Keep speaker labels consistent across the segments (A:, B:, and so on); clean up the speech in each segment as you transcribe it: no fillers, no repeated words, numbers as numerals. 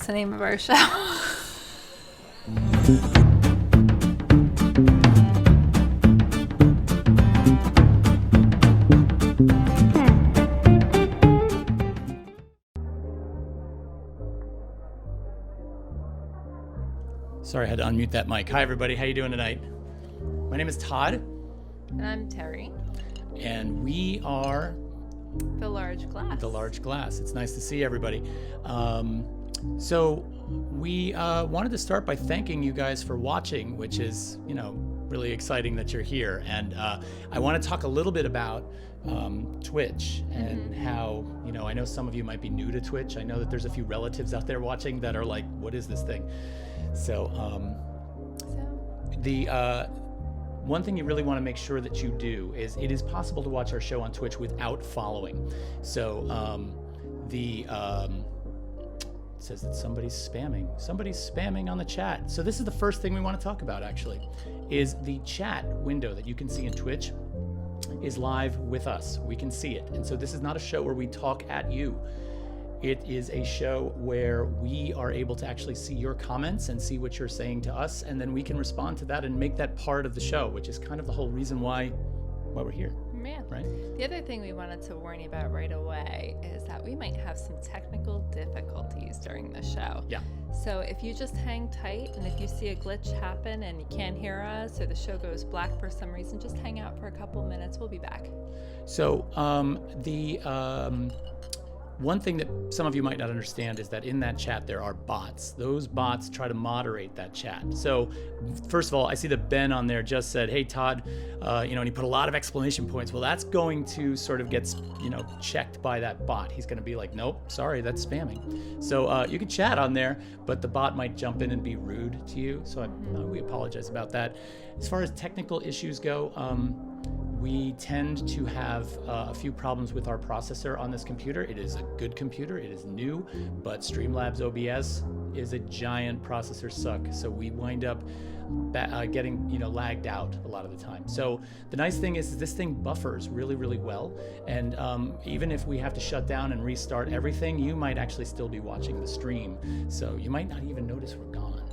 A: the name of our show.
B: Sorry, I had to unmute that mic. Hi, everybody. How you doing tonight? My name is Todd.
A: And I'm Terri.
B: And we are...
A: The Large Glass.
B: The Large Glass. It's nice to see everybody. So we wanted to start by thanking you guys for watching, which is, really exciting that you're here. And I want to talk a little bit about Twitch and how, I know some of you might be new to Twitch. I know that there's a few relatives out there watching that are like, what is this thing? So the one thing you really want to make sure that you do is it is possible to watch our show on Twitch without following. So it says that somebody's spamming on the chat. So this is the first thing we want to talk about, actually, is the chat window that you can see in Twitch is live with us. We can see it. And so this is not a show where we talk at you. It is a show where we are able to actually see your comments and see what you're saying to us, and then we can respond to that and make that part of the show, which is kind of the whole reason why we're here.
A: Yeah.
B: Right?
A: The other thing we wanted to warn you about right away is that we might have some technical difficulties during the show.
B: Yeah.
A: So if you just hang tight, and if you see a glitch happen and you can't hear us or the show goes black for some reason, just hang out for a couple minutes. We'll be back.
B: So one thing that some of you might not understand is that in that chat there are bots. Those bots try to moderate that chat. So first of all, I see that Ben on there just said, hey Todd, and he put a lot of exclamation points. Well, that's going to sort of get, checked by that bot. He's going to be like, nope, sorry, that's spamming. So you can chat on there, but the bot might jump in and be rude to you. So we apologize about that. As far as technical issues go, we tend to have a few problems with our processor on this computer. It is a good computer, it is new, but Streamlabs OBS is a giant processor suck. So we wind up getting lagged out a lot of the time. So the nice thing is this thing buffers really, really well. And even if we have to shut down and restart everything, you might actually still be watching the stream. So you might not even notice we're gone.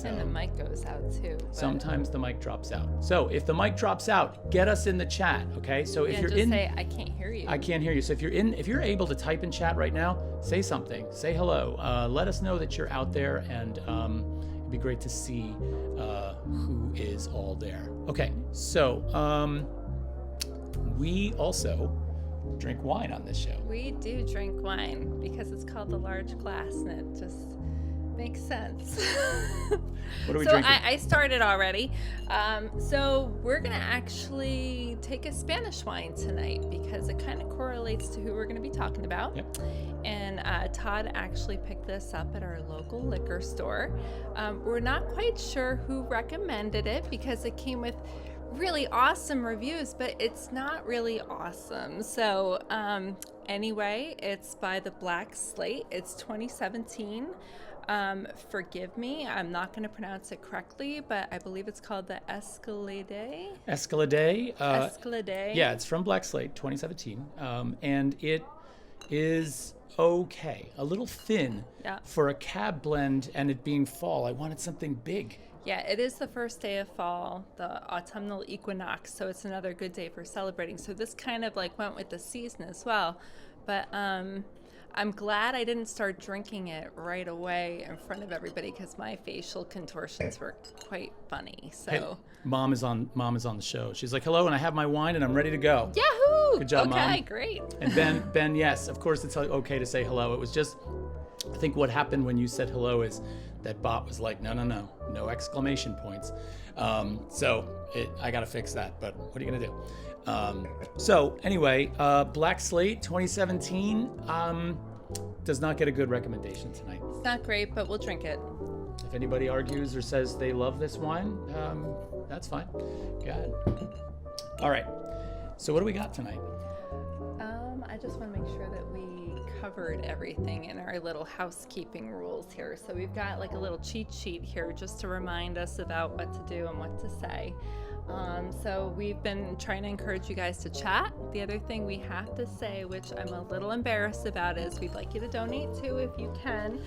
A: And the mic goes out too.
B: Sometimes the mic drops out. So if the mic drops out, get us in the chat, okay? So if you're
A: just say, I can't hear you.
B: I can't hear you. So if you're able to type in chat right now, say something, say hello. Let us know that you're out there, and it'd be great to see who is all there. Okay, so we also drink wine on this show.
A: We do drink wine because it's called the Large Glass, and it just makes sense.
B: What are we drinking?
A: I started already. So we're going to actually take a Spanish wine tonight because it kind of correlates to who we're going to be talking about.
B: Yep.
A: And Todd actually picked this up at our local liquor store. We're not quite sure who recommended it because it came with really awesome reviews, but it's not really awesome. So anyway, it's by the Black Slate. It's 2017. Forgive me, I'm not going to pronounce it correctly, but I believe it's called the Escalade.
B: Escalade.
A: Escalade.
B: Yeah, it's from Black Slate, 2017, and it is okay. A little thin for a cab blend, and it being fall. I wanted something big.
A: Yeah, it is the first day of fall, the autumnal equinox, so it's another good day for celebrating. So this kind of went with the season as well, but I'm glad I didn't start drinking it right away in front of everybody because my facial contortions were quite funny. So
B: hey, mom is on the show. She's like, hello, and I have my wine and I'm ready to go.
A: Yahoo!
B: Good job, Mom.
A: Okay, great.
B: And Ben, yes, of course it's okay to say hello. It was just, I think what happened when you said hello is that bot was like, no exclamation points. So I got to fix that, but what are you going to do? So anyway, Black Slate 2017 does not get a good recommendation tonight.
A: It's not great, but we'll drink it.
B: If anybody argues or says they love this wine, that's fine. Go ahead. All right. So what do we got tonight?
A: I just want to make sure that we covered everything in our little housekeeping rules here. So we've got a little cheat sheet here just to remind us about what to do and what to say. So we've been trying to encourage you guys to chat. The other thing we have to say, which I'm a little embarrassed about, is we'd like you to donate too if you can.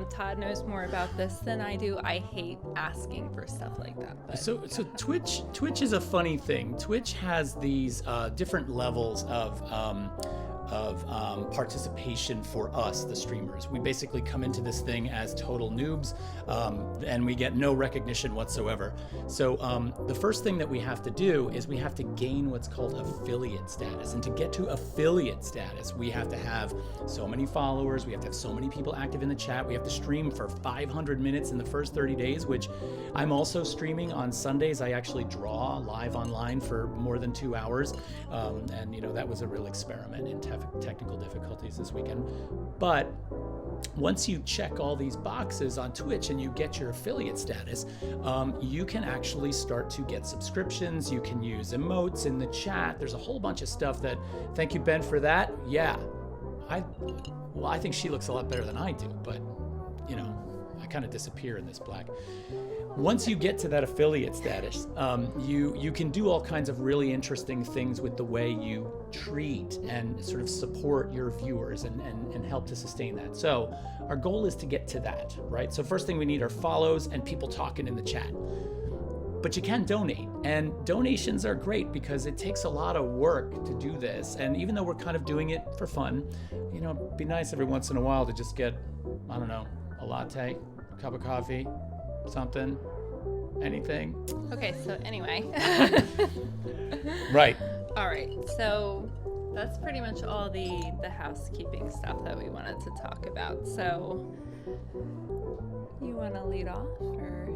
A: Todd knows more about this than I do. I hate asking for stuff like that. But,
B: So Twitch is a funny thing. Twitch has these different levels of participation for us, the streamers. We basically come into this thing as total noobs, and we get no recognition whatsoever. So the first thing that we have to do is we have to gain what's called affiliate status. And to get to affiliate status, we have to have so many followers, we have to have so many people active in the chat, we have to stream for 500 minutes in the first 30 days, which I'm also streaming on Sundays. I actually draw live online for more than 2 hours. And that was a real experiment in technical difficulties this weekend. But once you check all these boxes on Twitch and you get your affiliate status, you can actually start to get subscriptions. You can use emotes in the chat. There's a whole bunch of stuff that, thank you, Ben, for that. Yeah, I think she looks a lot better than I do, but I kind of disappear in this black. Once you get to that affiliate status, you can do all kinds of really interesting things with the way you treat and sort of support your viewers and help to sustain that. So our goal is to get to that, right? So first thing we need are follows and people talking in the chat. But you can donate, and donations are great because it takes a lot of work to do this. And even though we're kind of doing it for fun, it'd be nice every once in a while to just get, I don't know, a latte, a cup of coffee, something, anything.
A: Okay, so anyway.
B: Right.
A: All right, so that's pretty much all the housekeeping stuff that we wanted to talk about. So you want to lead off, or?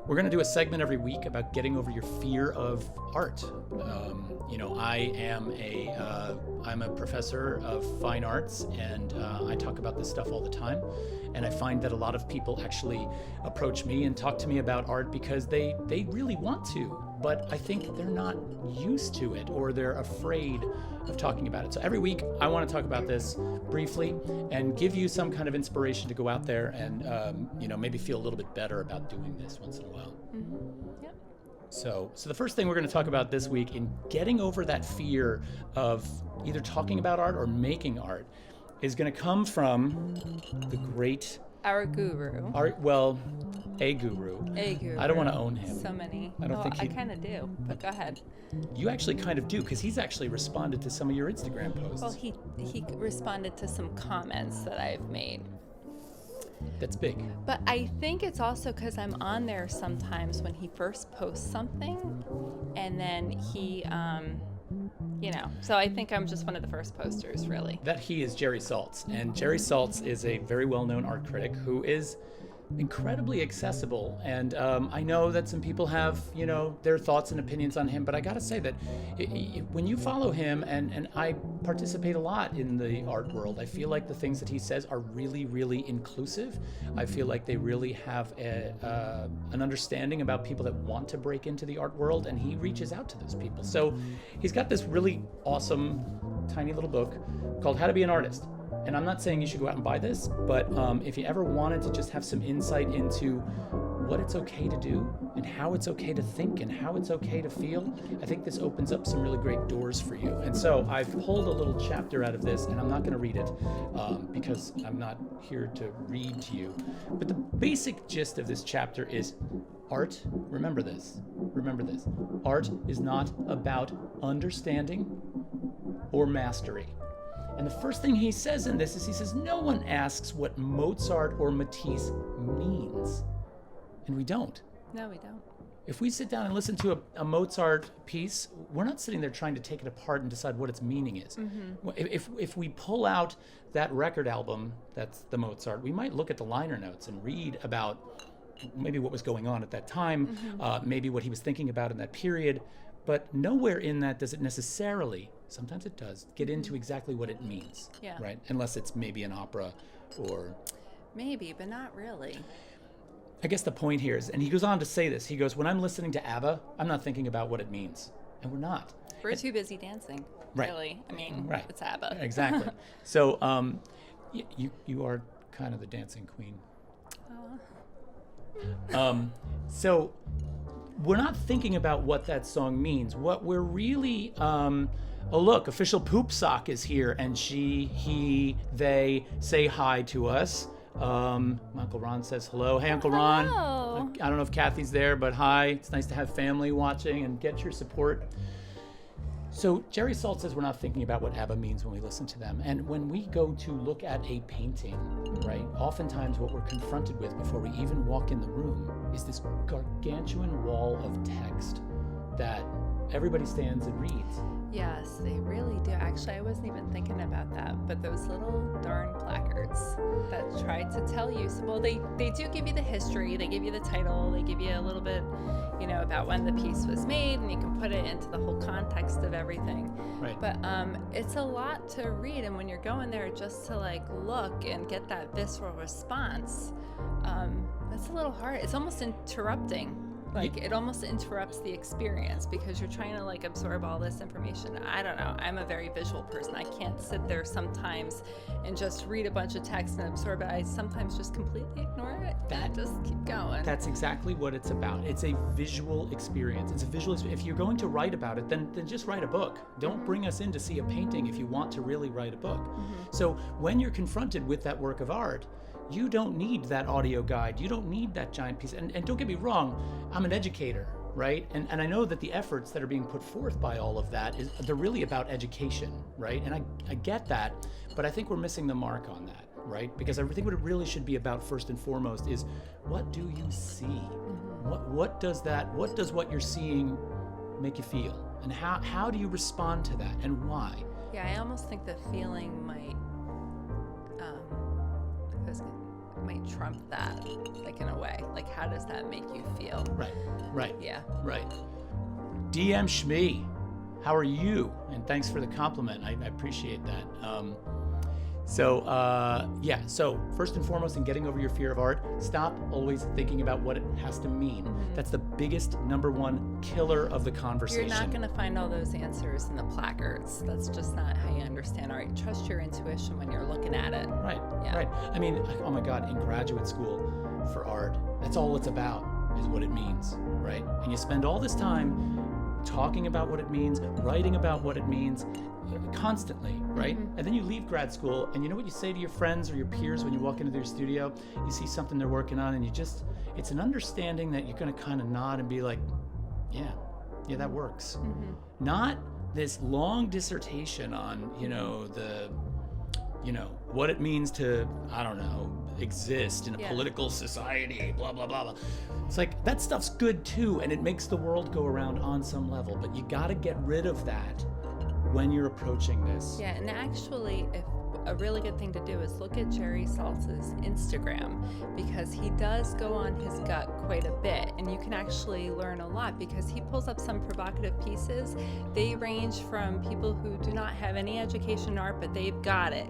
B: We're going to do a segment every week about getting over your fear of art. I'm a professor of fine arts, and I talk about this stuff all the time. And I find that a lot of people actually approach me and talk to me about art because they really want to, but I think they're not used to it, or they're afraid of talking about it. So every week I want to talk about this briefly and give you some kind of inspiration to go out there and maybe feel a little bit better about doing this once in a while.
A: Mm-hmm. Yep.
B: So the first thing we're going to talk about this week in getting over that fear of either talking about art or making art is going to come from the great...
A: Our guru.
B: A guru.
A: A guru.
B: I don't want to own him.
A: So many.
B: I don't think
A: I kind of do, but go ahead.
B: You actually kind of do, because he's actually responded to some of your Instagram posts.
A: Well, he responded to some comments that I've made.
B: That's big.
A: But I think it's also because I'm on there sometimes when he first posts something, and then he, so I think I'm just one of the first posters, really.
B: That he is Jerry Saltz, and Jerry Saltz is a very well-known art critic who is incredibly accessible, and I know that some people have their thoughts and opinions on him, but I gotta say that when you follow him, and I participate a lot in the art world, I feel like the things that he says are really, really inclusive. I feel like they really have an understanding about people that want to break into the art world, and he reaches out to those people. So he's got this really awesome tiny little book called How to Be an Artist. And I'm not saying you should go out and buy this, but if you ever wanted to just have some insight into what it's okay to do and how it's okay to think and how it's okay to feel, I think this opens up some really great doors for you. And so I've pulled a little chapter out of this, and I'm not going to read it because I'm not here to read to you. But the basic gist of this chapter is art, remember this, art is not about understanding or mastery. And the first thing he says in this is, he says, no one asks what Mozart or Matisse means. And we don't.
A: No, we don't.
B: If we sit down and listen to a Mozart piece, we're not sitting there trying to take it apart and decide what its meaning is. Mm-hmm. If we pull out that record album, that's the Mozart, we might look at the liner notes and read about maybe what was going on at that time, mm-hmm. Maybe what he was thinking about in that period. But nowhere in that does it necessarily, sometimes it does, get into exactly what it means, right? Unless it's maybe an opera or...
A: Maybe, but not really.
B: I guess the point here is, and he goes on to say this, he goes, when I'm listening to ABBA, I'm not thinking about what it means. And we're not.
A: We're too busy dancing,
B: right.
A: Really. I mean,
B: right.
A: It's ABBA.
B: Exactly. So you are kind of the dancing queen.
A: Oh.
B: So we're not thinking about what that song means. What we're really, oh look, official poop sock is here, and she, he, they say hi to us. Uncle Ron says hello. Hey, Uncle Ron.
A: Hello.
B: I don't know if Kathy's there, but hi. It's nice to have family watching and get your support. So Jerry Salt says we're not thinking about what ABBA means when we listen to them. And when we go to look at a painting, right, oftentimes what we're confronted with before we even walk in the room is this gargantuan wall of text that everybody stands and reads.
A: Yes, they really do. Actually, I wasn't even thinking about that, but those little darn placards that try to tell you, well, they do give you the history, they give you the title, they give you a little bit, about when the piece was made, and you can put it into the whole context of everything.
B: Right.
A: But it's a lot to read, and when you're going there just to look and get that visceral response, that's a little hard. It's almost interrupting. It almost interrupts the experience because you're trying to absorb all this information. I don't know. I'm a very visual person. I can't sit there sometimes and just read a bunch of text and absorb it. I sometimes just completely ignore it and just keep going.
B: That's exactly what it's about. It's a visual experience. It's a visual experience. If you're going to write about it, then just write a book. Don't bring us in to see a painting if you want to really write a book. So when you're confronted with that work of art, you don't need that audio guide. You don't need that giant piece. And don't get me wrong, I'm an educator, right? And I know that the efforts that are being put forth by all of that, they're really about education, right? And I get that, but I think we're missing the mark on that, right? Because I think what it really should be about first and foremost is, what do you see? What does what you're seeing make you feel? And how do you respond to that, and why?
A: Yeah, I almost think the feeling might trump that, in a way. How does that make you feel?
B: Right.
A: Yeah.
B: Right. DM Shmee, how are you? And thanks for the compliment. I appreciate that. So first and foremost, in getting over your fear of art, stop always thinking about what it has to mean. That's the biggest, number one killer of the conversation.
A: You're not going to find all those answers in the placards. That's just not how you understand art. Trust your intuition when you're looking at it.
B: Right,
A: Yeah.
B: right. I mean, oh my God, in graduate school for art, that's all it's about, is what it means, right? And you spend all this time talking about what it means, writing about what it means, constantly, right? And then you leave grad school, and you know what you say to your friends or your peers when you walk into their studio? You see something they're working on, and it's an understanding that you're going to kind of nod and be like, yeah, that works. Not this long dissertation on, what it means to, I don't know, exist in a political society, blah, blah, blah, blah. It's that stuff's good too, and it makes the world go around on some level, but you got to get rid of that when you're approaching this.
A: Yeah, and actually, if a really good thing to do is look at Jerry Saltz's Instagram, because he does go on his gut quite a bit, and you can actually learn a lot because he pulls up some provocative pieces. They range from people who do not have any education in art, but they've got it,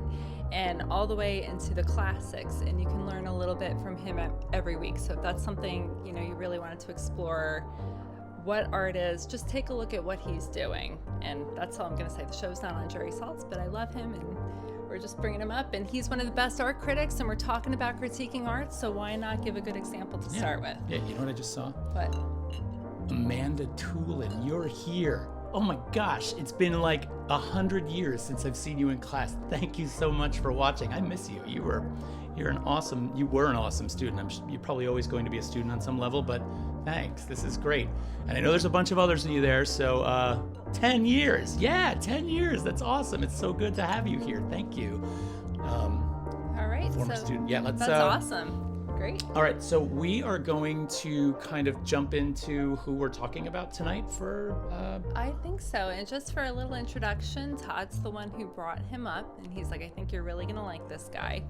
A: and all the way into the classics, and you can learn a little bit from him every week. So if that's something you really wanted to explore what art is, just take a look at what he's doing. And that's all I'm going to say. The show's not on Jerry Saltz, but I love him, and we're just bringing him up. And he's one of the best art critics, and we're talking about critiquing art, so why not give a good example to start with?
B: Yeah, you know what I just saw?
A: What?
B: Amanda Toolin, you're here. Oh my gosh, it's been 100 years since I've seen you in class. Thank you so much for watching. I miss you. You were an awesome student. You're probably always going to be a student on some level, but thanks. This is great. And I know there's a bunch of others of you there, so 10 years. Yeah, 10 years. That's awesome. It's so good to have you here. Thank you.
A: All right.
B: Former student. Yeah,
A: that's awesome. Great.
B: All right, so we are going to kind of jump into who we're talking about tonight for...
A: I think so. And just for a little introduction, Todd's the one who brought him up, and he's like, I think you're really going to like this guy.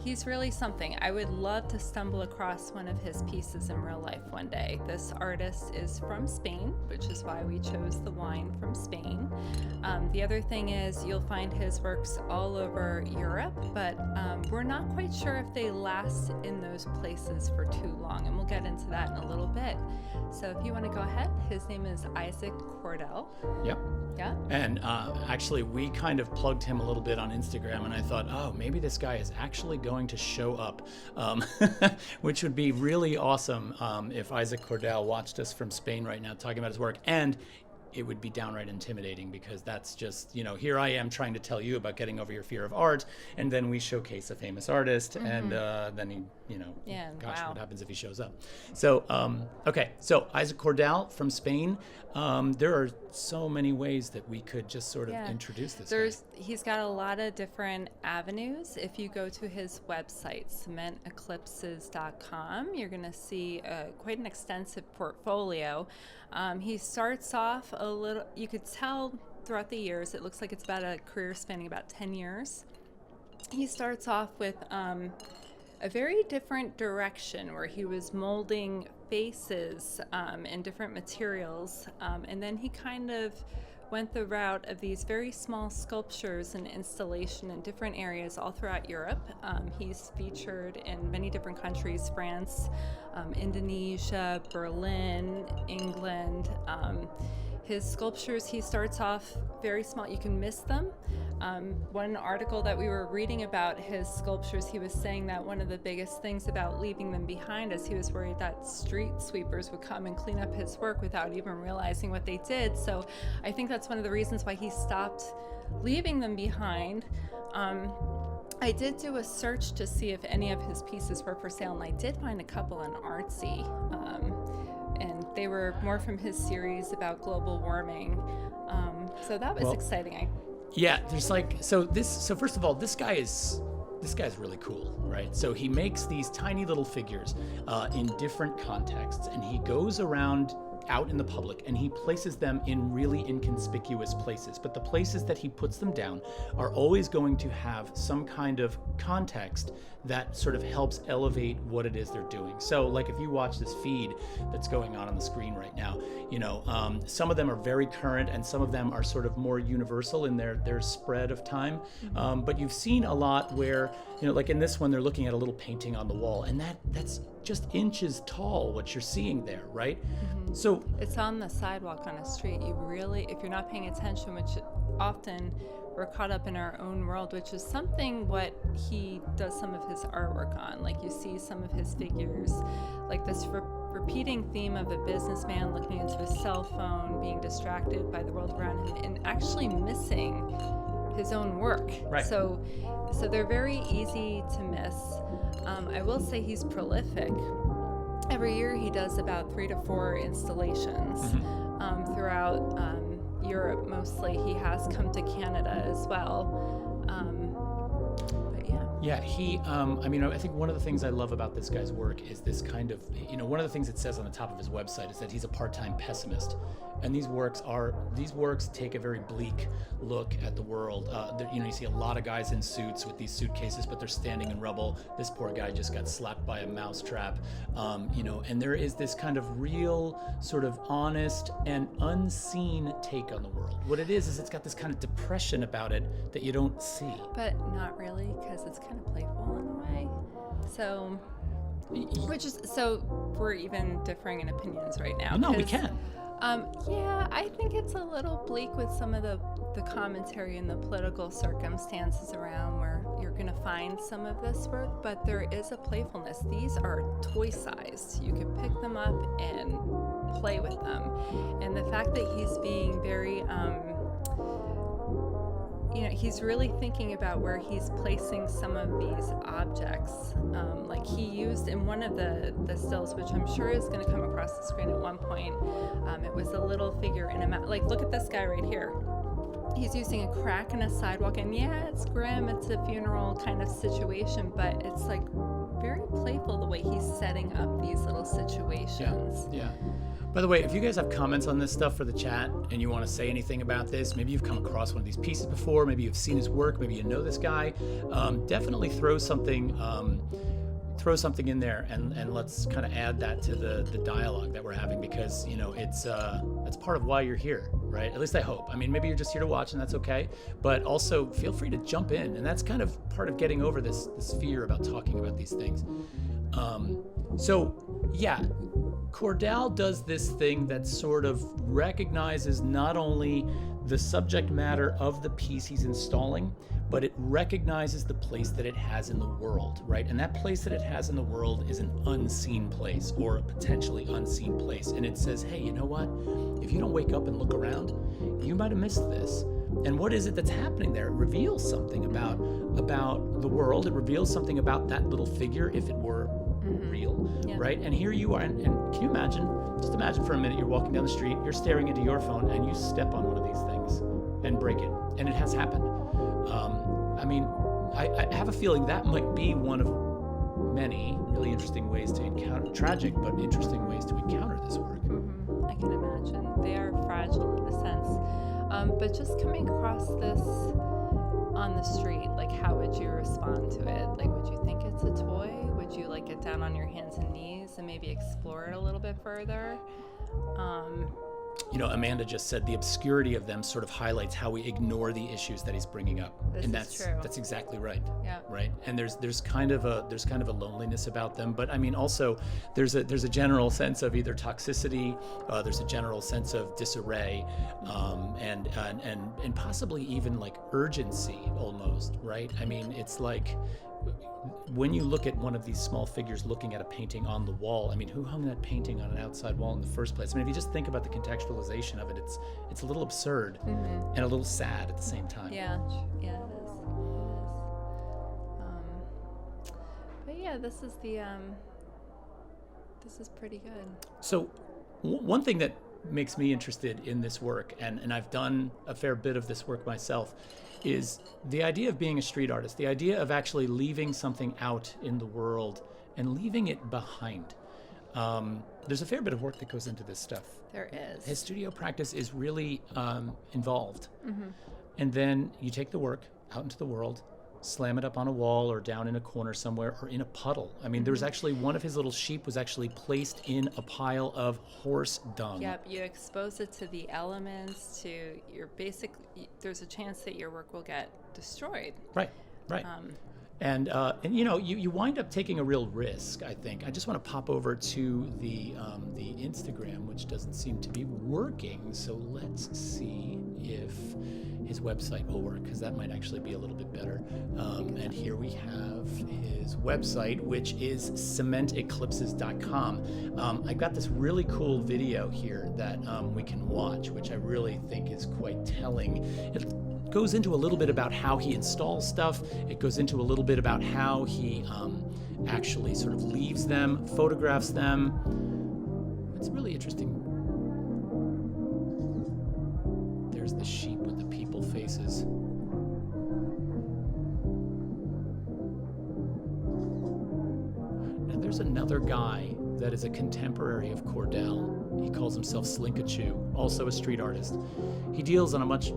A: He's really something. I would love to stumble across one of his pieces in real life one day. This artist is from Spain, which is why we chose the wine from Spain. The other thing is you'll find his works all over Europe, but we're not quite sure if they last in those places for too long, and we'll get into that in a little bit. So if you want to go ahead, his name is Isaac Cordal.
B: Yep.
A: Yeah.
B: And actually, we kind of plugged him a little bit on Instagram, and I thought, oh, maybe this guy is actually going to show up, which would be really awesome if Isaac Cordal watched us from Spain right now talking about his work. And it would be downright intimidating, because that's just, here I am trying to tell you about getting over your fear of art, and then we showcase a famous artist, and then he, gosh, what happens if he shows up? So, okay, so Isaac Cordal from Spain. There are so many ways that we could just sort of introduce this guy.
A: He's got a lot of different avenues. If you go to his website, cementeclipses.com, you're going to see quite an extensive portfolio. He starts off a little, you could tell throughout the years, it looks like it's about a career spanning about 10 years. He starts off with a very different direction, where he was molding faces in different materials, and then he kind of went the route of these very small sculptures and installation in different areas all throughout Europe. He's featured in many different countries: France, Indonesia, Berlin, England. His sculptures, he starts off very small. You can miss them. One article that we were reading about his sculptures, he was saying that one of the biggest things about leaving them behind is he was worried that street sweepers would come and clean up his work without even realizing what they did. So I think that's one of the reasons why he stopped leaving them behind. I did do a search to see if any of his pieces were for sale, and I did find a couple on Artsy. And they were more from his series about global warming. So that was exciting.
B: Yeah, there's so first of all, this guy is really cool, right? So he makes these tiny little figures in different contexts, and he goes around out in the public and he places them in really inconspicuous places. But the places that he puts them down are always going to have some kind of context that sort of helps elevate what it is they're doing. So like if you watch this feed that's going on the screen right now, some of them are very current and some of them are sort of more universal in their spread of time. But you've seen a lot where, like in this one, they're looking at a little painting on the wall, and that's just inches tall, what you're seeing there, right? So
A: it's on the sidewalk on a street. You really, if you're not paying attention, which often we're caught up in our own world, which is something what he does some of his artwork on. Like you see some of his figures, like this repeating theme of a businessman looking into his cell phone, being distracted by the world around him, and actually missing his own work.
B: Right.
A: So they're very easy to miss. I will say he's prolific. Every year he does about 3 to 4 installations throughout Europe mostly. He has come to Canada as well. But yeah.
B: Yeah, he, I think one of the things I love about this guy's work is this kind of, one of the things it says on the top of his website is that he's a part-time pessimist. And these works take a very bleak look at the world. You see a lot of guys in suits with these suitcases, but they're standing in rubble. This poor guy just got slapped by a mousetrap, and there is this kind of real sort of honest and unseen take on the world. What it is it's got this kind of depression about it that you don't see.
A: But not really, because it's kind of playful in a way. So, we're even differing in opinions right now.
B: No, we can.
A: Yeah, I think it's a little bleak with some of the commentary and the political circumstances around where you're going to find some of this work, but there is a playfulness. These are toy-sized. You can pick them up and play with them. And the fact that he's being very, he's really thinking about where he's placing some of these objects. Like he used in one of the stills, which I'm sure is going to come across the screen at one point, it was a little figure in a mouth. Like, look at this guy right here. He's using a crack in a sidewalk, and yeah, it's grim, it's a funeral kind of situation, but it's like very playful the way he's setting up these little situations.
B: Yeah. By the way, if you guys have comments on this stuff for the chat and you want to say anything about this, maybe you've come across one of these pieces before, maybe you've seen his work, maybe you know this guy, definitely throw something in there and let's kind of add that to the dialogue that we're having, because it's part of why you're here, right? At least I hope. I mean, maybe you're just here to watch and that's okay, but also feel free to jump in, and that's kind of part of getting over this fear about talking about these things. So yeah, Cordal does this thing that sort of recognizes not only the subject matter of the piece he's installing, but it recognizes the place that it has in the world, right? And that place that it has in the world is an unseen place, or a potentially unseen place. And it says, hey, you know what? If you don't wake up and look around, you might have missed this. And what is it that's happening there? It reveals something about the world. It reveals something about that little figure, if it were real,
A: Yeah.
B: right? And here you are, and can you imagine? Just imagine for a minute, you're walking down the street, you're staring into your phone, and you step on one of these things and break it. And it has happened. I mean, I have a feeling that might be one of many really interesting ways to encounter, tragic but interesting ways to encounter this work.
A: I can imagine. They are fragile in a sense. But just coming across this on the street, like, how would you respond to it? Like, would you think it's a toy? Would you, like, get down on your hands and knees and maybe explore it a little bit further?
B: You know, Amanda just said the obscurity of them sort of highlights how we ignore the issues that he's bringing up.
A: This
B: And
A: is true.
B: that's exactly right.
A: Yeah.
B: Right. And there's kind of a loneliness about them, but I mean also there's a general sense of either toxicity, there's a general sense of disarray, and possibly even like urgency almost, right? I mean, it's like when you look at one of these small figures looking at a painting on the wall, I mean, who hung that painting on an outside wall in the first place? I mean, if you just think about the contextualization of it, it's a little absurd and a little sad at the same time.
A: Yeah, it is. But yeah, this is pretty good.
B: So one thing that makes me interested in this work, and I've done a fair bit of this work myself, is the idea of being a street artist, the idea of actually leaving something out in the world and leaving it behind. There's a fair bit of work that goes into this stuff.
A: There is.
B: His studio practice is really involved. And then you take the work out into the world, slam it up on a wall or down in a corner somewhere or in a puddle. I mean, there was actually one of his little sheep was actually placed in a pile of horse dung.
A: Yep, you expose it to the elements, to your basic, there's a chance that your work will get destroyed.
B: Right. And you know, you wind up taking a real risk, I think. I just want to pop over to the Instagram, which doesn't seem to be working. So let's see if his website will work, because that might actually be a little bit better. And here we have his website, which is cementeclipses.com. I got this really cool video here that we can watch, which I really think is quite telling. It goes into a little bit about how he installs stuff. It goes into a little bit about how he actually sort of leaves them, photographs them. It's really interesting. There's the sheep with the people faces. And there's another guy that is a contemporary of Cordal. He calls himself Slinkachu, also a street artist. He deals on a much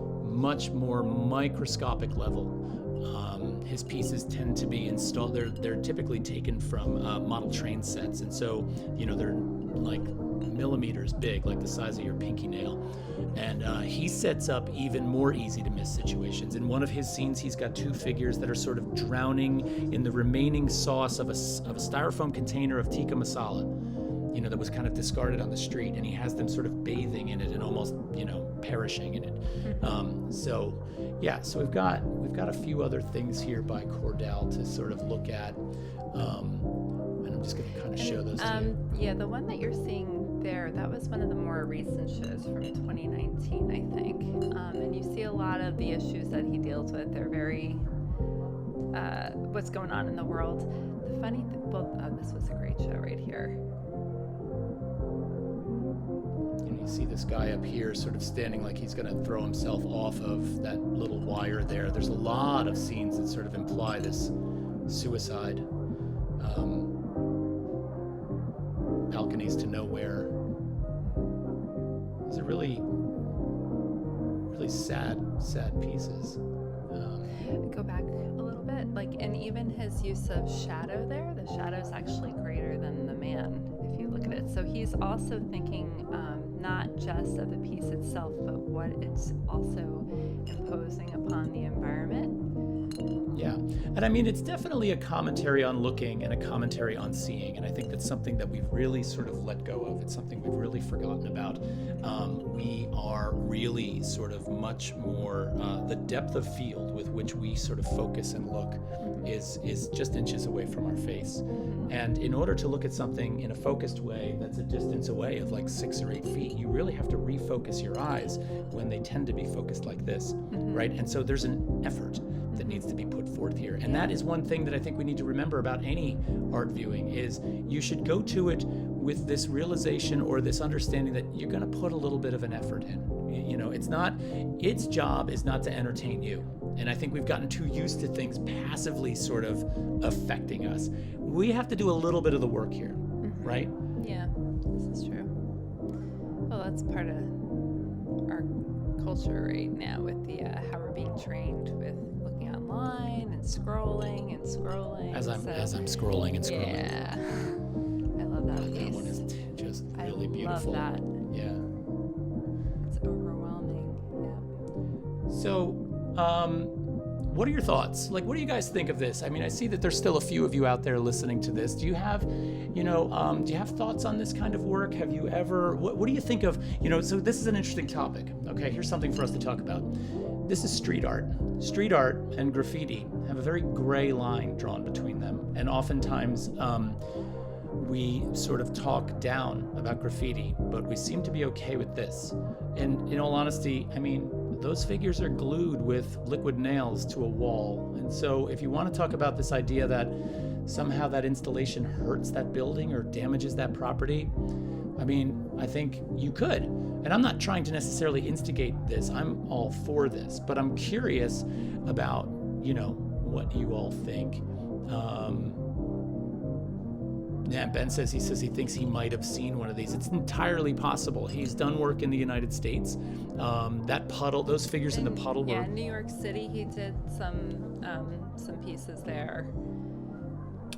B: more microscopic level. His pieces tend to be installed. They're typically taken from model train sets, and so they're like millimeters big, like the size of your pinky nail. And he sets up even more easy to miss situations. In one of his scenes, he's got two figures that are sort of drowning in the remaining sauce of a styrofoam container of tikka masala, that was kind of discarded on the street, and he has them sort of bathing in it and almost, perishing in it. So we've got a few other things here by Cordal to sort of look at, and I'm just going to kind of show those to you.
A: Yeah, the one that you're seeing there, that was one of the more recent shows from 2019, I think. And you see a lot of the issues that he deals with. They're very, what's going on in the world. The funny thing, this was a great show right here.
B: You see this guy up here sort of standing like he's going to throw himself off of that little wire there. There's a lot of scenes that sort of imply this suicide. Balconies to nowhere. These are really, really sad pieces.
A: Go back a little bit, and even his use of shadow there, the shadow is actually greater than the man, if you look at it. So he's also thinking not just of the piece itself, but what it's also imposing upon the environment.
B: Yeah. And I mean, it's definitely a commentary on looking and a commentary on seeing. And I think that's something that we've really sort of let go of. It's something we've really forgotten about. We are really sort of much more, the depth of field with which we sort of focus and look is just inches away from our face. And in order to look at something in a focused way that's a distance away of like 6 or 8 feet, you really have to refocus your eyes when they tend to be focused like this, right? And so there's an effort that needs to be put forth here. And that is one thing that I think we need to remember about any art viewing is you should go to it with this realization or this understanding that you're going to put a little bit of an effort in. You know, its job is not to entertain you. And I think we've gotten too used to things passively sort of affecting us. We have to do a little bit of the work here, right?
A: Yeah, this is true. Well, that's part of our culture right now with the how we're being trained with looking online and scrolling and scrolling.
B: As I'm scrolling and scrolling.
A: Yeah, I love that piece.
B: That one is just really beautiful.
A: I love that.
B: Yeah.
A: It's overwhelming. Yeah.
B: So, what are your thoughts? Like, what do you guys think of this? I mean, I see that there's still a few of you out there listening to this. Do you have, do you have thoughts on this kind of work? Have you ever, what do you think of, so this is an interesting topic. Okay, here's something for us to talk about. This is street art. Street art and graffiti have a very gray line drawn between them. And oftentimes, we sort of talk down about graffiti, but we seem to be okay with this. And in all honesty, I mean, those figures are glued with liquid nails to a wall. And so if you want to talk about this idea that somehow that installation hurts that building or damages that property, I mean, I think you could. And I'm not trying to necessarily instigate this. I'm all for this, but I'm curious about, what you all think. Yeah, Ben says he thinks he might have seen one of these. It's entirely possible. He's done work in the United States. That puddle, those figures in the puddle were...
A: Yeah, New York City, he did some pieces there.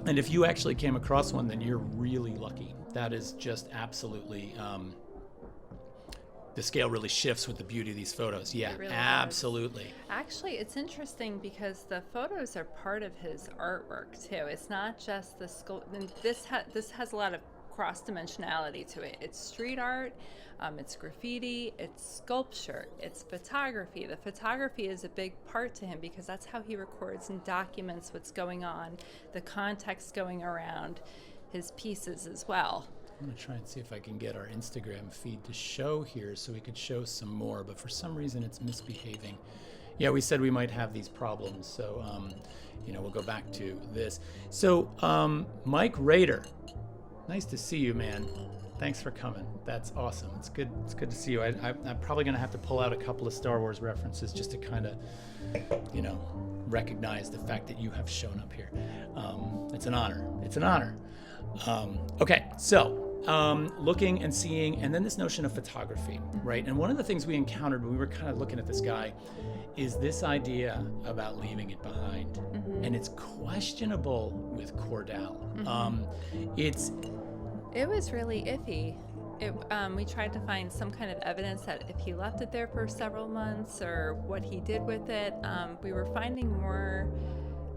B: And if you actually came across one, then you're really lucky. That is just absolutely... the scale really shifts with the beauty of these photos. Yeah, really absolutely.
A: Does. Actually, it's interesting because the photos are part of his artwork too. It's not just the this has a lot of cross-dimensionality to it. It's street art, it's graffiti, it's sculpture, it's photography. The photography is a big part to him because that's how he records and documents what's going on, the context going around his pieces as well.
B: I'm going to try and see if I can get our Instagram feed to show here so we could show some more, but for some reason it's misbehaving. Yeah, we said we might have these problems, so we'll go back to this. So Mike Rader, nice to see you, man. Thanks for coming. That's awesome. It's good to see you. I'm probably going to have to pull out a couple of Star Wars references just to kind of, recognize the fact that you have shown up here. It's an honor. It's an honor. Okay, so looking and seeing, and then this notion of photography, right? And one of the things we encountered when we were kind of looking at this guy is this idea about leaving it behind. And it's questionable with Cordal.
A: It was really iffy. We tried to find some kind of evidence that if he left it there for several months or what he did with it. We were finding more,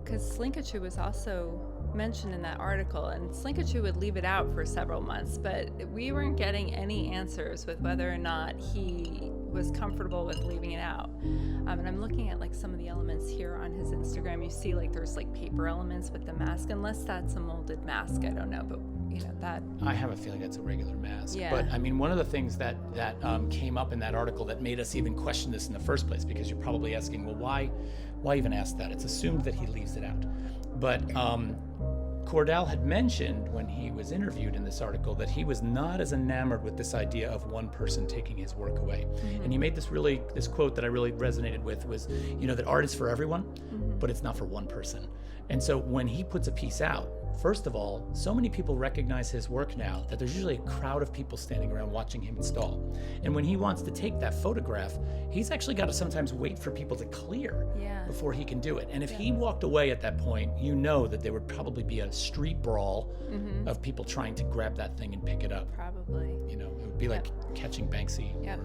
A: because Slinkachu was also mentioned in that article, and Slinkachu would leave it out for several months, but we weren't getting any answers with whether or not he was comfortable with leaving it out. And I'm looking at like some of the elements here on his Instagram. You see like there's like paper elements with the mask, unless that's a molded mask, I don't know, but that... I
B: have a feeling that's a regular mask.
A: Yeah.
B: But I mean, one of the things that came up in that article that made us even question this in the first place, because you're probably asking, well, why even ask that? It's assumed that he leaves it out. But Cordal had mentioned when he was interviewed in this article that he was not as enamored with this idea of one person taking his work away. And he made this quote that I really resonated with was, that art is for everyone, but it's not for one person. And so when he puts a piece out, first of all, so many people recognize his work now that there's usually a crowd of people standing around watching him install. And when he wants to take that photograph, he's actually got to sometimes wait for people to clear before he can do it. And if he walked away at that point, that there would probably be a street brawl of people trying to grab that thing and pick it up.
A: Probably.
B: It would be like catching Banksy.
A: Yeah.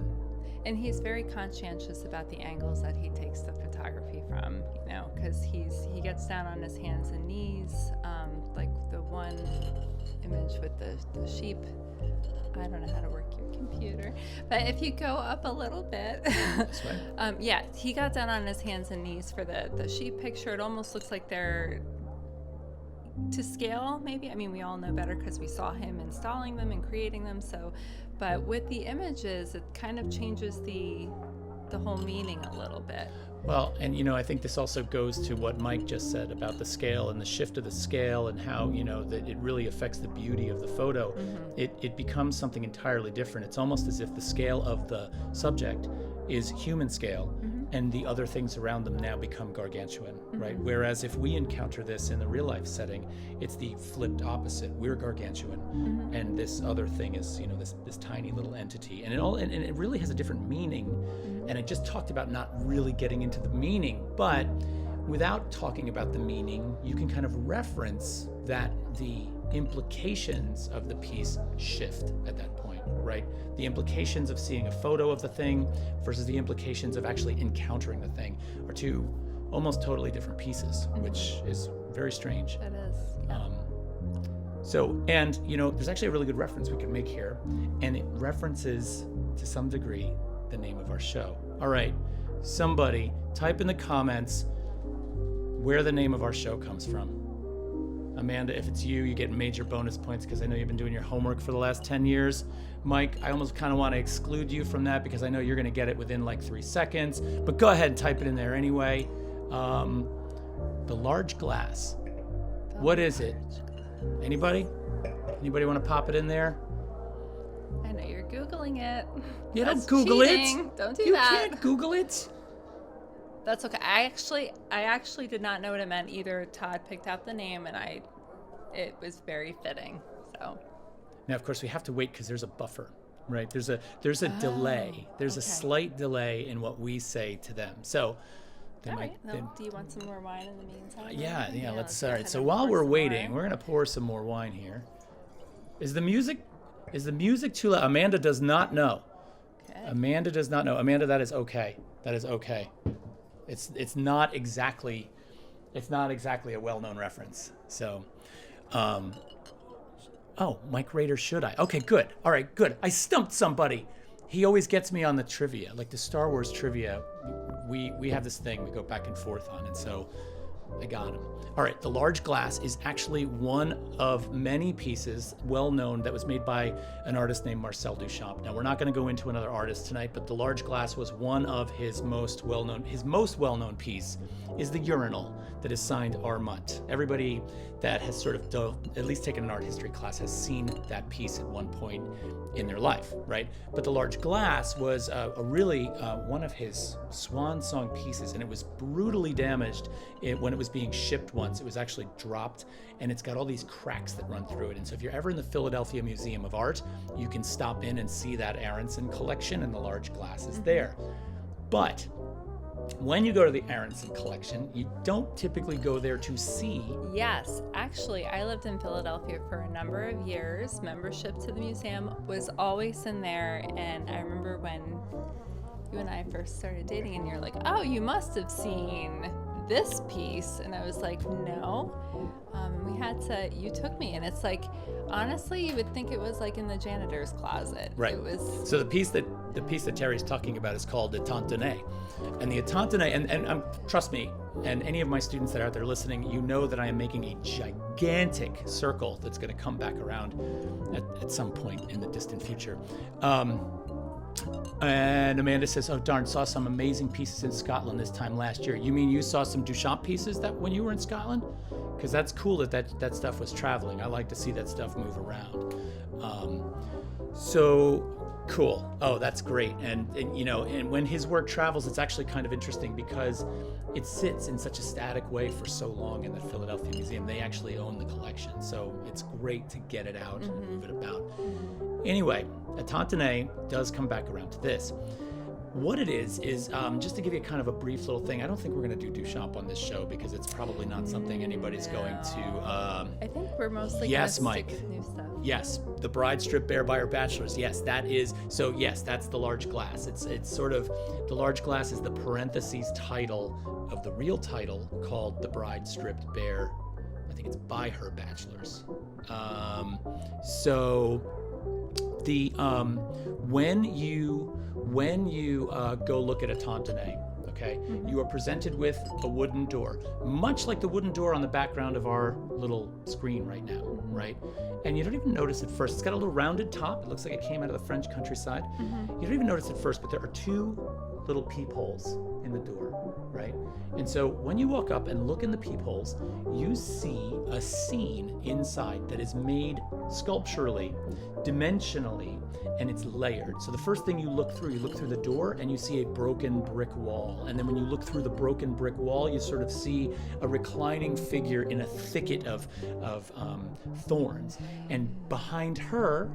A: And he's very conscientious about the angles that he takes the photography from, you know, because he gets down on his hands and knees, like the one image with the sheep. I don't know how to work your computer, but if you go up a little bit,
B: That's right.
A: yeah, he got down on his hands and knees for the sheep picture. It almost looks like they're to scale, maybe. I mean, we all know better because we saw him installing them and creating them. So, but with the images, it kind of changes the whole meaning a little bit.
B: Well, and you know, I think this also goes to what Mike just said about the scale and the shift of the scale and how, you know, that it really affects the beauty of the photo. It becomes something entirely different. It's almost as if the scale of the subject is human scale and the other things around them now become gargantuan, right? Whereas if we encounter this in the real life setting, it's the flipped opposite. We're gargantuan and this other thing is, you know, this tiny little entity, and it really has a different meaning. And I just talked about not really getting into the meaning, but without talking about the meaning, you can kind of reference that the implications of the piece shift at that point, right? The implications of seeing a photo of the thing versus the implications of actually encountering the thing are two almost totally different pieces, which is very strange.
A: It is. Yeah.
B: So, and you know, there's actually a really good reference we could make here, and it references to some degree the name of our show. All right, somebody type in the comments where the name of our show comes from. Amanda, if it's you, you get major bonus points because I know you've been doing your homework for the last 10 years. Mike, I almost kind of want to exclude you from that because I know you're going to get it within like 3 seconds, but go ahead and type it in there anyway. The large glass. What is it? Anybody? Anybody want to pop it in there?
A: I know you're Googling it.
B: You
A: That's
B: don't Google
A: cheating.
B: it.
A: Don't do
B: You
A: that.
B: can't Google it.
A: That's okay. I actually did not know what it meant either. Todd picked out the name, and it was very fitting. So
B: Now, of course, we have to wait because there's a buffer, right? There's a delay. There's a
A: okay.
B: slight delay in what we say to them. So they
A: all
B: might.
A: right. No, do you want some more wine in the meantime?
B: Yeah. Let's. All
A: go
B: right.
A: ahead
B: So
A: and
B: while
A: pour
B: we're
A: some
B: waiting,
A: more.
B: we're gonna pour some more wine here. Is the music too loud? Amanda does not know.
A: Okay.
B: Amanda does not know. Amanda, that is okay. That is okay. It's not exactly a well-known reference. So, oh, Mike Rader, should I? Okay, good. All right, good. I stumped somebody. He always gets me on the trivia, like the Star Wars trivia. We have this thing we go back and forth on, and so I got him. All right, the large glass is actually one of many pieces well known that was made by an artist named Marcel Duchamp. Now, we're not going to go into another artist tonight, but the large glass was one of his most well-known. His most well-known piece is the urinal that is signed Armut. Everybody that has sort of at least taken an art history class has seen that piece at one point in their life, right? But the large glass was really one of his swan song pieces, and it was brutally damaged when it was being shipped once. It was actually dropped, and it's got all these cracks that run through it. And so if you're ever in the Philadelphia Museum of Art, you can stop in and see that Aronson collection, and the large glass is there. But when you go to the Aronson collection, you don't typically go there to see.
A: Yes, actually, I lived in Philadelphia for a number of years. Membership to the museum was always in there, and I remember when you and I first started dating, and you're like, "Oh, you must have seen this piece," and I was like, "No." You took me, and it's like, honestly, you would think it was like in the janitor's closet.
B: Right.
A: It was.
B: So the piece that Terry's talking about is called the Tantanay. And the Tantanay, and trust me, and any of my students that are out there listening, you know that I am making a gigantic circle that's going to come back around at some point in the distant future. And Amanda says, "Oh darn, saw some amazing pieces in Scotland this time last year." You mean you saw some Duchamp pieces that when you were in Scotland? Because that's cool that stuff was traveling. I like to see that stuff move around. So cool. Oh, that's great. And you know, and when his work travels, it's actually kind of interesting because it sits in such a static way for so long in the Philadelphia Museum. They actually own the collection, so it's great to get it out and move it about. Anyway, a Tantanay does come back around to this. what it is just to give you kind of a brief little thing. I don't think we're going to do Duchamp on this show because it's probably not something anybody's going to.
A: I think we're mostly
B: Yes,
A: gonna
B: Mike.
A: stick with new stuff.
B: Yes, the bride stripped bare by her bachelors. Yes, that is. So yes, that's the large glass. It's sort of, the large glass is the parentheses title of the real title called The Bride Stripped Bare. I think it's by her bachelors. So the when you go look at a tantanet, okay, you are presented with a wooden door, much like the wooden door on the background of our little screen right now, right? And you don't even notice at first. It's got a little rounded top. It looks like it came out of the French countryside. You don't even notice at first, but there are two little peepholes in the door, right? And so when you walk up and look in the peepholes, you see a scene inside that is made sculpturally, dimensionally, and it's layered. So the first thing you look through the door and you see a broken brick wall. And then when you look through the broken brick wall, you sort of see a reclining figure in a thicket of thorns. And behind her,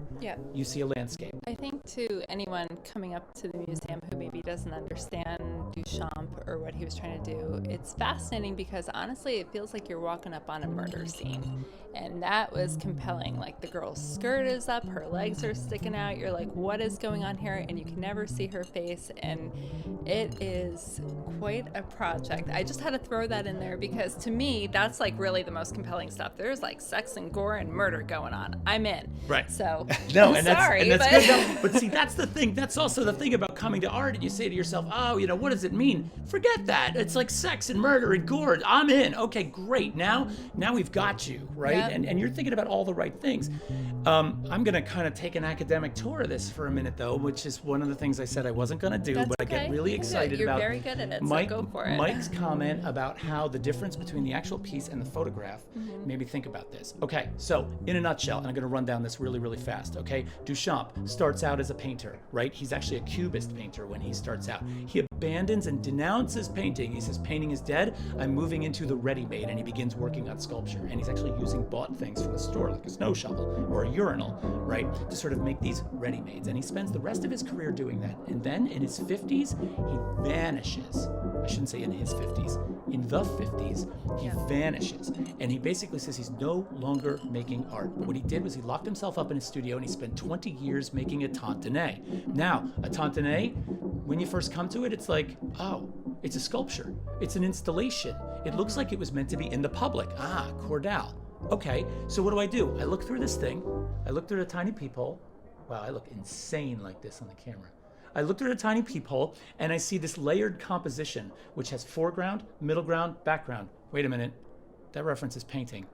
B: you see a landscape.
A: I think to anyone coming up to the museum who maybe doesn't understand Duchamp or what he was trying to do, it's fascinating because honestly, it feels like you're walking up on a murder scene. And that was compelling. Like the girl's skirt is up, her legs are sticking out. You're like, what is going on here? And you can never see her face. And it is quite a project. I just had to throw that in there because to me, that's like really the most compelling stuff. There's like sex and gore and murder going on. I'm in.
B: Right.
A: So
B: no,
A: I'm
B: and
A: sorry,
B: that's
A: but...
B: good. No, but see, that's the thing. That's also the thing about coming to art, and you say to yourself, oh, what does it mean? Forget that. It's like sex and murder and gore. I'm in. Okay, great. Now we've got you, right?
A: Yep.
B: And you're thinking about all the right things. I'm going to kind of take an academic tour of this for a minute, though, which is one of the things I said I wasn't going to do,
A: That's
B: but
A: okay.
B: I get really excited
A: You're
B: about
A: very good at it, so go for it.
B: Mike's comment about how the difference between the actual piece and the photograph made me think about this. Okay, so in a nutshell, and I'm going to run down this really, really fast, okay? Duchamp starts out as a painter, right? He's actually a cubist painter when he starts out. He abandons and denounces painting. He says, painting is dead. I'm moving into the ready-made, and he begins working on sculpture. And he's actually using bought things from the store, like a snow shovel or a urinal, right, to sort of make these ready-mades. And he spends the rest of his career doing that. And then in his 50s, he vanishes. I shouldn't say in his 50s. In the 50s, he vanishes. And he basically says he's no longer making art. But what he did was he locked himself up in his studio and he spent 20 years making a tantanet. Now, a tantanet, when you first come to it, it's like, oh, it's a sculpture. It's an installation. It looks like it was meant to be in the public. Ah, Cordal. Okay, so what do? I look through this thing. I look through the tiny peephole. Wow, I look insane like this on the camera. I look through a tiny peephole and I see this layered composition, which has foreground, middle ground, background. Wait a minute, that references painting.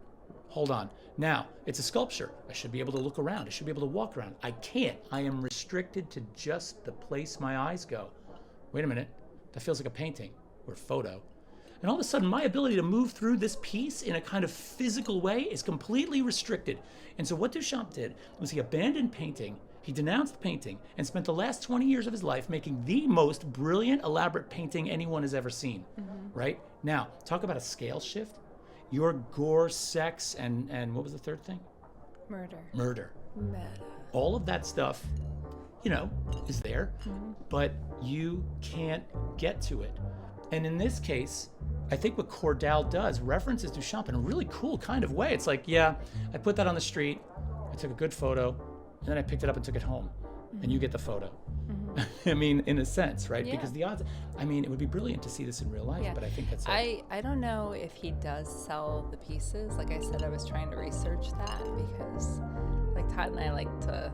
B: Hold on. Now, it's a sculpture. I should be able to look around. I should be able to walk around. I can't. I am restricted to just the place my eyes go. Wait a minute, that feels like a painting or a photo. And all of a sudden, my ability to move through this piece in a kind of physical way is completely restricted. And so what Duchamp did was he abandoned painting, he denounced painting, and spent the last 20 years of his life making the most brilliant, elaborate painting anyone has ever seen, right? Now, talk about a scale shift. Your gore, sex, and what was the third thing? Murder. All of that stuff, is there, but you can't get to it. And in this case, I think what Cordal does references Duchamp in a really cool kind of way. It's like, yeah, I put that on the street, I took a good photo, and then I picked it up and took it home, and you get the photo. I mean, in a sense, right?
A: Yeah.
B: Because the odds, it would be brilliant to see this in real life, but I think that's it.
A: I don't know if he does sell the pieces. Like I said, I was trying to research that because like Todd and I like to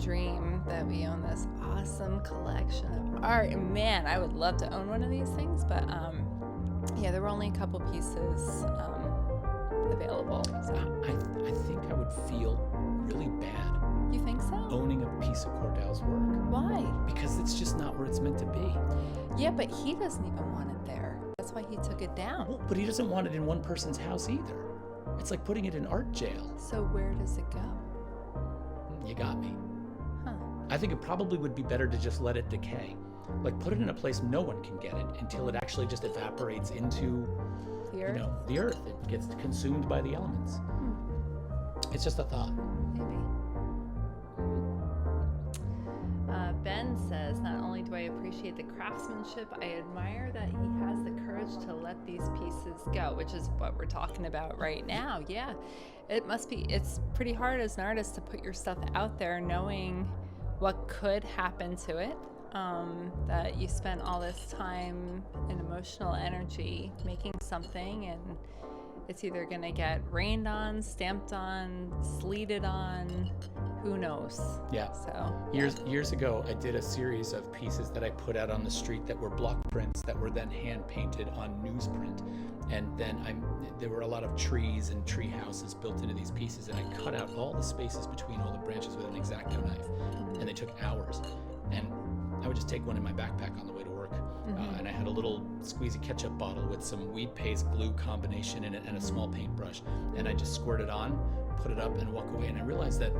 A: dream that we own this awesome collection of art. And man, I would love to own one of these things, but there were only a couple pieces available. So.
B: I think I would feel really bad.
A: You think so?
B: Owning a piece of Cordal's work.
A: Why?
B: Because it's just not where it's meant to be.
A: Yeah, but he doesn't even want it there. That's why he took it down.
B: Well, but he doesn't want it in one person's house either. It's like putting it in art jail.
A: So where does it go?
B: You got me.
A: Huh.
B: I think it probably would be better to just let it decay. Like put it in a place no one can get it until it actually just evaporates into
A: The earth?
B: the earth. It gets consumed by the elements. It's just a thought.
A: Maybe. Ben Ben says, not only do I appreciate the craftsmanship, I admire that he has the courage to let these pieces go, which is what we're talking about right now. Yeah, it's pretty hard as an artist to put your stuff out there knowing what could happen to it, that you spent all this time and emotional energy making something, and it's either going to get rained on, stamped on, sleeted on, who knows.
B: Yeah.
A: So
B: years ago, I did a series of pieces that I put out on the street that were block prints that were then hand painted on newsprint. And then there were a lot of trees and tree houses built into these pieces, and I cut out all the spaces between all the branches with an X-Acto knife, and they took hours. And I would just take one in my backpack on the way to work, and I had a little squeezy ketchup bottle with some weed paste glue combination in it and a small paintbrush, and I just squirt it on, put it up, and walk away. And I realized that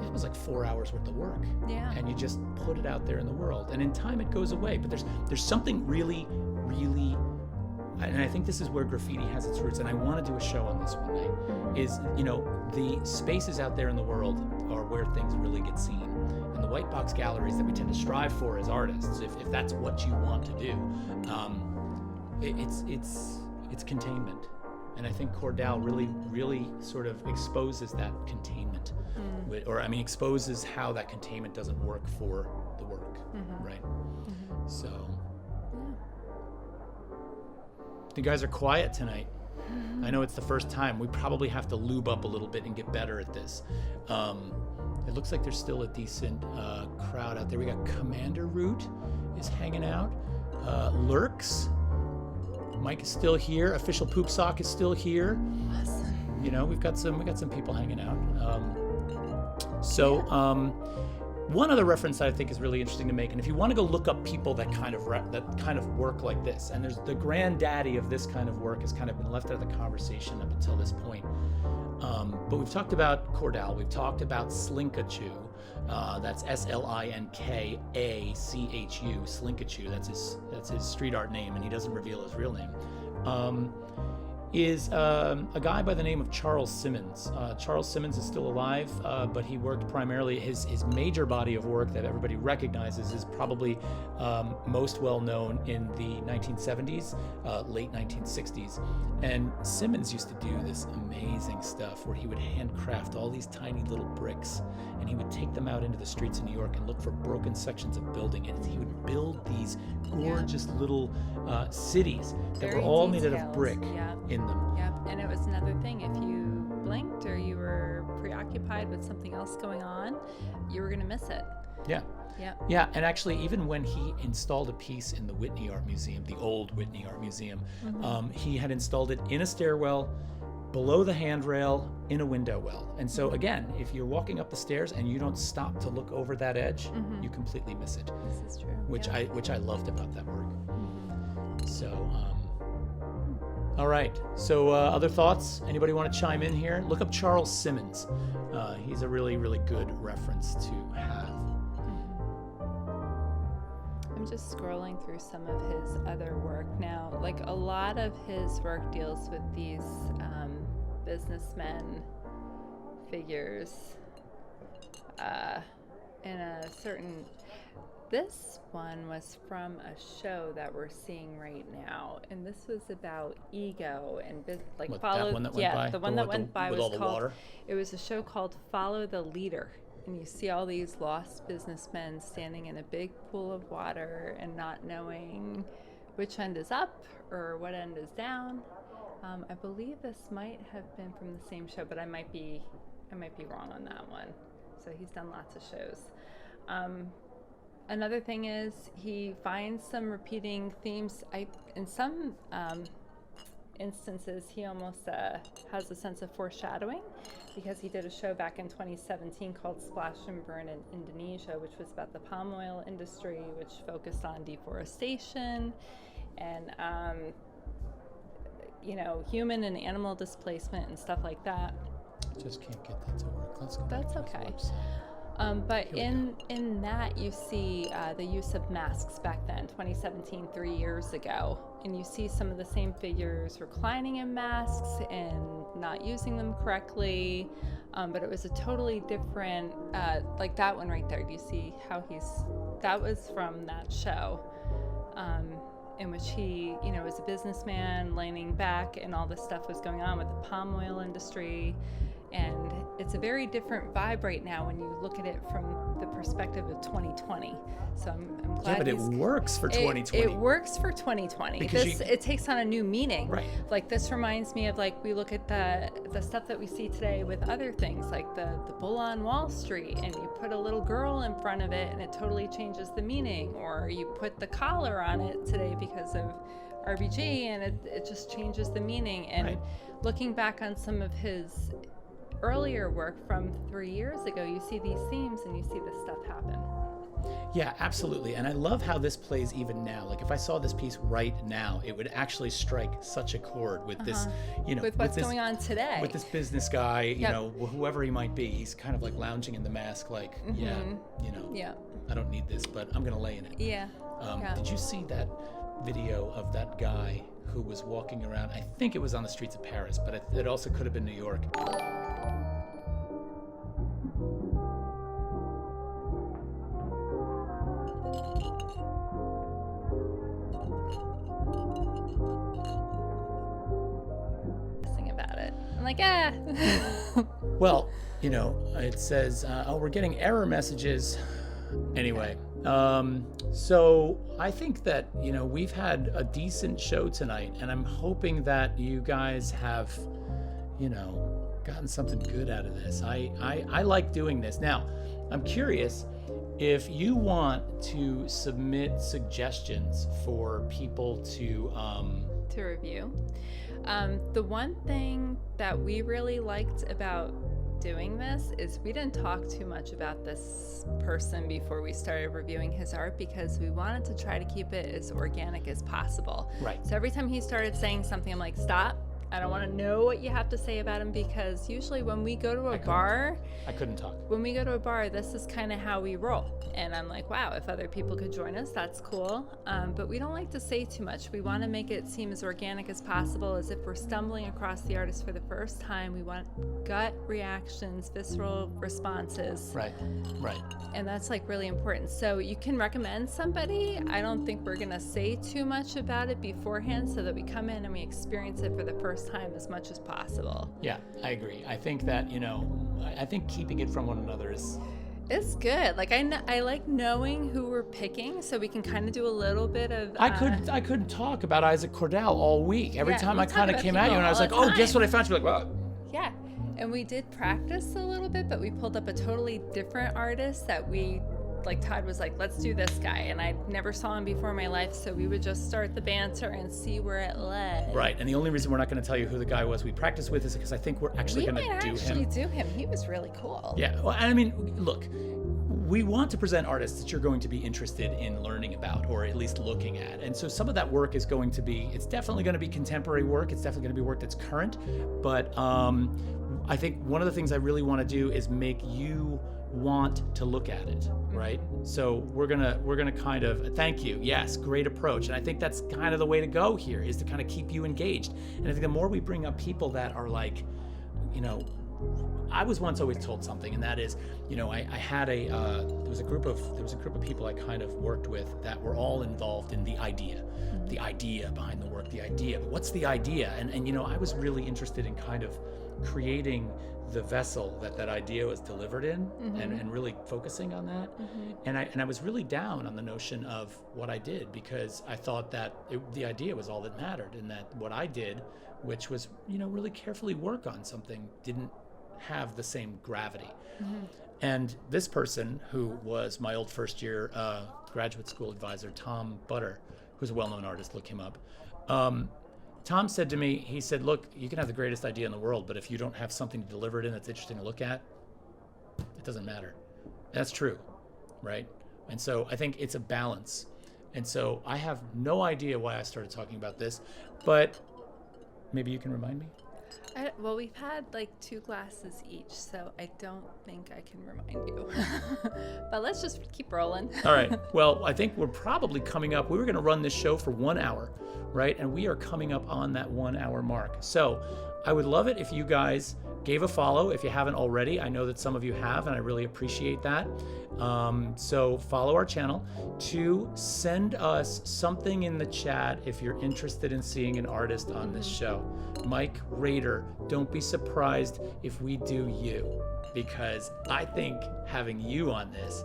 B: it was like 4 hours worth of work.
A: Yeah.
B: And you just put it out there in the world, and in time it goes away. But there's something really, really, and I think this is where graffiti has its roots, and I want to do a show on this one night, is, the spaces out there in the world are where things really get seen. And the white box galleries that we tend to strive for as artists, if that's what you want to do, it's containment. And I think Cordal really sort of exposes that containment, exposes how that containment doesn't work for the work, right? So, you guys are quiet tonight. I know it's the first time. We probably have to lube up a little bit and get better at this. It looks like there's still a decent crowd out there. We got Commander Root is hanging out. Lurks. Mike is still here. Official Poop Sock is still here.
A: Awesome.
B: We've got some people hanging out. One other reference that I think is really interesting to make, and if you want to go look up people that kind of work like this, and there's the granddaddy of this kind of work has kind of been left out of the conversation up until this point. But we've talked about Cordal, we've talked about Slinkachu, that's Slinkachu, Slinkachu, that's his street art name, and he doesn't reveal his real name. Is a guy by the name of Charles Simmons. Charles Simmons is still alive, but he worked primarily, his major body of work that everybody recognizes is probably most well known in the 1970s, late 1960s. And Simmons used to do this amazing stuff where he would handcraft all these tiny little bricks, and he would take them out into the streets of New York and look for broken sections of building, and he would build these gorgeous little cities that were all made out of brick in them.
A: Yep, and it was another thing. If you blinked or you were preoccupied with something else going on, you were going to miss it.
B: Yeah.
A: Yeah.
B: Yeah, and actually, even when he installed a piece in the Whitney Art Museum, the old Whitney Art Museum, he had installed it in a stairwell, below the handrail, in a window well. And so again, if you're walking up the stairs and you don't stop to look over that edge, you completely miss it.
A: This is true.
B: Which I loved about that work. So, all right. So, other thoughts? Anybody want to chime in here? Look up Charles Simmons. He's a really, really good reference to have.
A: I'm just scrolling through some of his other work now. Like, a lot of his work deals with these businessmen figures in a certain... This one was from a show that we're seeing right now, and this was about ego and follow.
B: That one that went by?
A: The one that went by
B: with
A: was
B: all the
A: called.
B: water?
A: It was a show called Follow the Leader, and you see all these lost businessmen standing in a big pool of water and not knowing which end is up or what end is down. I believe this might have been from the same show, but I might be wrong on that one. So he's done lots of shows. Another thing is he finds some repeating themes. In some instances, he almost has a sense of foreshadowing, because he did a show back in 2017 called Splash and Burn in Indonesia, which was about the palm oil industry, which focused on deforestation and human and animal displacement and stuff like that.
B: Just can't get that to work. Let's go.
A: That's okay. But
B: Here we
A: in that you see the use of masks back then, 2017, 3 years ago, and you see some of the same figures reclining in masks and not using them correctly. But it was a totally different, like that one right there. Do you see how that was from that show, in which he, was a businessman leaning back and all this stuff was going on with the palm oil industry. And it's a very different vibe right now when you look at it from the perspective of 2020. So I'm glad.
B: Yeah, but it works for 2020.
A: It works for 2020.
B: Because
A: it takes on a new meaning.
B: Right.
A: Like this reminds me of we look at the stuff that we see today with other things, like the bull on Wall Street, and you put a little girl in front of it and it totally changes the meaning. Or you put the collar on it today because of RBG and it just changes the meaning. And
B: Right.
A: looking back on some of his earlier work from 3 years ago, you see these themes and you see this stuff happen.
B: Yeah, absolutely. And I love how this plays even now. Like if I saw this piece right now, it would actually strike such a chord with this,
A: With what's going on today.
B: With this business guy,
A: Yep.
B: whoever he might be, he's kind of like lounging in the mask, like,
A: Yeah.
B: I don't need this, but I'm going to lay in it.
A: Yeah. Yeah.
B: Did you see that video of that guy who was walking around? I think it was on the streets of Paris, but it also could have been New York.
A: About it. I'm like,
B: Well, it says, we're getting error messages. Anyway, so I think that, we've had a decent show tonight, and I'm hoping that you guys have, gotten something good out of this. I like doing this. Now, I'm curious if you want to submit suggestions for people to
A: review. The one thing that we really liked about doing this is we didn't talk too much about this person before we started reviewing his art, because we wanted to try to keep it as organic as possible.
B: Right.
A: So every time he started saying something, I'm like, stop. I don't want to know what you have to say about him, because usually when we go to a bar,
B: I couldn't talk.
A: When we go to a bar, this is kind of how we roll. And I'm like, wow, if other people could join us, that's cool. But we don't like to say too much. We want to make it seem as organic as possible, as if we're stumbling across the artist for the first time. We want gut reactions, visceral responses.
B: Right.
A: And that's really important. So you can recommend somebody. I don't think we're going to say too much about it beforehand, so that we come in and we experience it for the first time as much as possible.
B: Yeah, I agree. I think that, I think keeping it from one another is...
A: It's good. I like knowing who we're picking, so we can kind of do a little bit of...
B: I couldn't talk about Isaac Cordal all week. Every time I kind of came at you and I was like, oh, guess what I found? You're like, well...
A: Yeah. And we did practice a little bit, but we pulled up a totally different artist that Todd was like, let's do this guy. And I never saw him before in my life, so we would just start the banter and see where it led.
B: Right. And the only reason we're not going to tell you who the guy was we practiced with is because I think we're actually going to do him.
A: We might actually do him. He was really cool.
B: Yeah. Well, I mean, look, we want to present artists that you're going to be interested in learning about, or at least looking at. And so some of that work is going to be, it's definitely going to be contemporary work. It's definitely going to be work that's current. But I think one of the things I really want to do is make you want to look at it, right? So we're gonna kind of thank you. Yes, great approach. And I think that's kind of the way to go here, is to kind of keep you engaged. And I think the more we bring up people that are like, I was once always told something, and that is, I had there was a group of people I kind of worked with that were all involved in the idea behind the work, the idea. But what's the idea? And I was really interested in kind of creating the vessel that idea was delivered in, and really focusing on that. And I was really down on the notion of what I did, because I thought that the idea was all that mattered, and that what I did, which was really carefully work on something, didn't have the same gravity. And this person, who was my old first year graduate school advisor, Tom Butter, who's a well-known artist, look him up. Tom said to me, he said, look, you can have the greatest idea in the world, but if you don't have something to deliver it in that's interesting to look at, it doesn't matter. That's true, right? And so I think it's a balance. And so I have no idea why I started talking about this, but maybe you can remind me?
A: Well, we've had like 2 glasses each, so I don't think I can remind you. But let's just keep rolling.
B: All right. Well, I think we're probably coming up. We were going to run this show for 1 hour, right? And we are coming up on that 1 hour mark. So I would love it if you guys gave a follow if you haven't already. I know that some of you have, and I really appreciate that. So follow our channel. 2, send us something in the chat if you're interested in seeing an artist on this show. Mike Rader, don't be surprised if we do you, because I think having you on this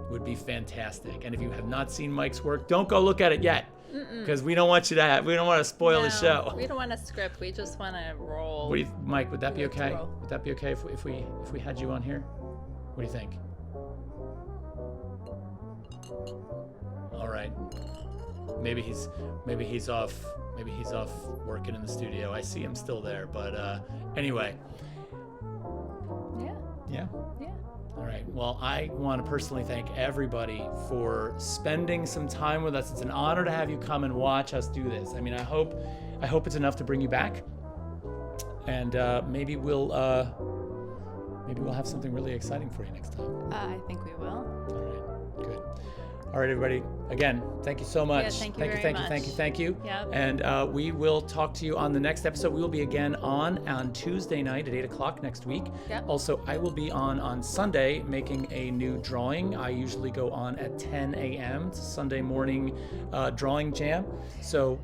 B: would be fantastic. And if you have not seen Mike's work, don't go look at it yet, because we don't want you to we don't want to spoil the show.
A: We don't want a script. We just want to roll.
B: Mike, would that be okay? Would that be okay if we had you on here? What do you think? All right. Maybe he's off working in the studio. I see him still there, but anyway. Yeah. All right. Well, I want to personally thank everybody for spending some time with us. It's an honor to have you come and watch us do this. I mean, I hope it's enough to bring you back, and maybe we'll have something really exciting for you next time.
A: I think we will.
B: All right. Good. All right, everybody. Again, thank you so much.
A: Yeah, thank you
B: Thank you.
A: Yep.
B: And we will talk to you on the next episode. We will be again on Tuesday night at 8 o'clock next week.
A: Yep.
B: Also, I will be on Sunday making a new drawing. I usually go on at 10 a.m. It's a Sunday morning drawing jam. So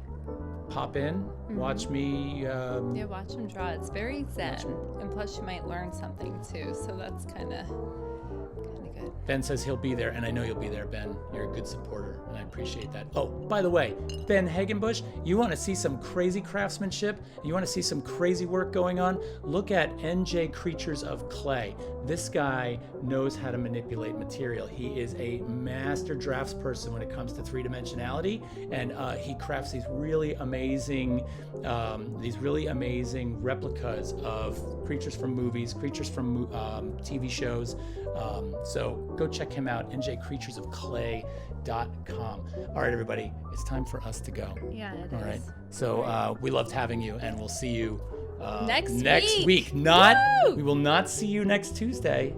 B: pop in, watch me.
A: Watch him draw. It's very zen. And plus, you might learn something too. So that's kind of good.
B: Ben says he'll be there, and I know you'll be there, Ben. You're a good supporter, and I appreciate that. Oh, by the way, Ben Hagenbush, you want to see some crazy craftsmanship? You want to see some crazy work going on? Look at NJ Creatures of Clay. This guy knows how to manipulate material. He is a master draftsperson when it comes to three-dimensionality, and he crafts these really amazing replicas of creatures from movies, creatures from TV shows. So go check him out, njcreaturesofclay.com. All right, everybody, it's time for us to go.
A: Yeah, it is.
B: All right. So we loved having you, and we'll see you
A: next
B: week.
A: Woo!
B: We will not see you next Tuesday.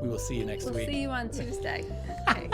B: We will see you next week.
A: We'll see you on Tuesday. Okay.